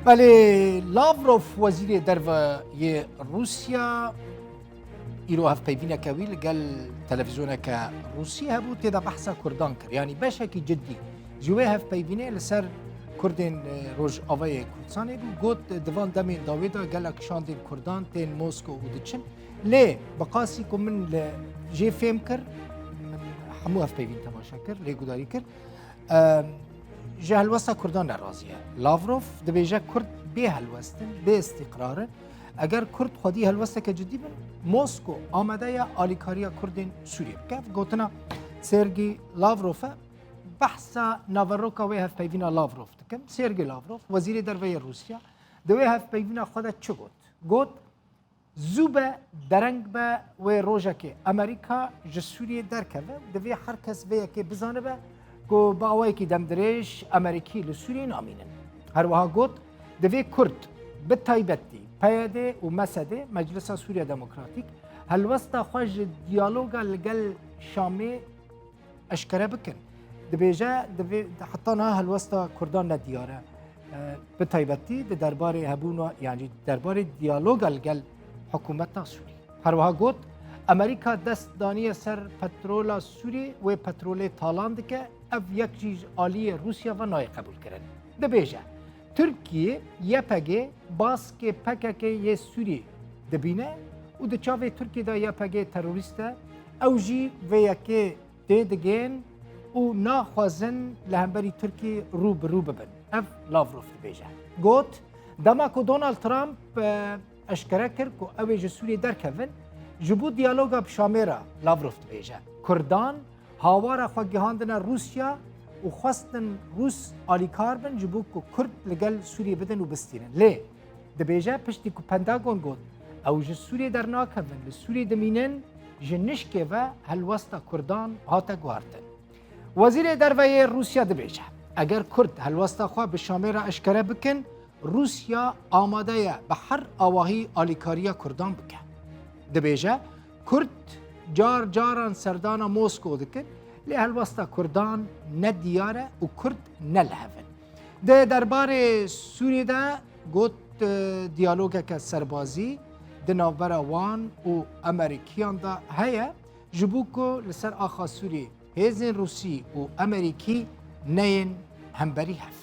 بله لاوروف وزیر درباره روسیا ایرو هف پیوینه که ویل گل تلویزیونه که روسیه بود تیدا بحثا کردان کرد یعنی بشکی جدی جوه هف پیوینه لسر کردین روش آوای کردستانه بود گوت دوان دمین داویدا گلک شاندین کردان تین موسکو و دچن لی بقاسی که من جی فهم کرد من همو هف پیوین تماشا کرد لی گوداری کرد جه هلوستا کردان نرازیه لاوروف دبیجه کرد به هلوستن به استقراره اگر کرد خودی هلوسته که جدی بن موسکو آمده یا آلیکاریا کردین سوریه بکف گوتنا سرگی لاوروف بحثا ناوروکا و هف پیوینا لاوروف دکم سرگی لاوروف وزیر دروی روسیا دوی هف پیوینا خودت چه گوت زوبه درنگ به و روژه که امریکا جسوریه درکه دوی هر کس ویه که بزانه به کو باوی کی دم درش امریکی لسوریه نامینن هر وها گوت دوی کرد به تایبتی پیاده و مسده مجلس سوریه دموکراتیک هلوستا خوش دیالوگا لگل شامی اشکره بکن دبیجه حتی نه هلوستا کردان ندیاره به تایبتی درباره هبونو یعنی درباره دیالوگا لگل حکومت سوریه هر وها گوت امریکا دست دانی سر پترولا سوریه و پترول تالند که اف یک چیز عالی روسیا و نای قبول کردن دبیجه ترکیه یپگه باس که پکه یه سوری دبینه و دچاوه ترکیه دا یپگه تروریسته اوجی و یکی دیدگین و ناخوازن لهمبری ترکیه رو ببن اف لاوروف دبیجه گوت دما که دونالد ترامپ اشکره کرد که اوی سوری درکوین جبو دیالوگا بشامیره لاوروف دبیجه کردان هاوارا خواگهاندن روسیا و خواستن روس آلیکار بن جبو که کرد لگل سوریه بدن و بستیرن لی دبیجه پشتی که پنداگون گود او جه سوریه در ناکبن لسوریه دمینن جنشکه و هلوستا کردان هاتا گوارتن وزیر دروی روسیا دبیجه اگر کرد هلوستا خواه به شامیره اشکره بکن روسیا آماده به هر آواهی آلیکاریا کردان بکن دبیجه کرد جار جاران سردانا موسکو دکن لی هلوستا کردان نه دیاره و کرد نه لحفن ده دربار سوریه ده گوت دیالوگه که سربازی ده نوبر وان و امریکیان ده هیا جبو که لسر آخا سوریه هیزن روسی و امریکی نین همبری هفت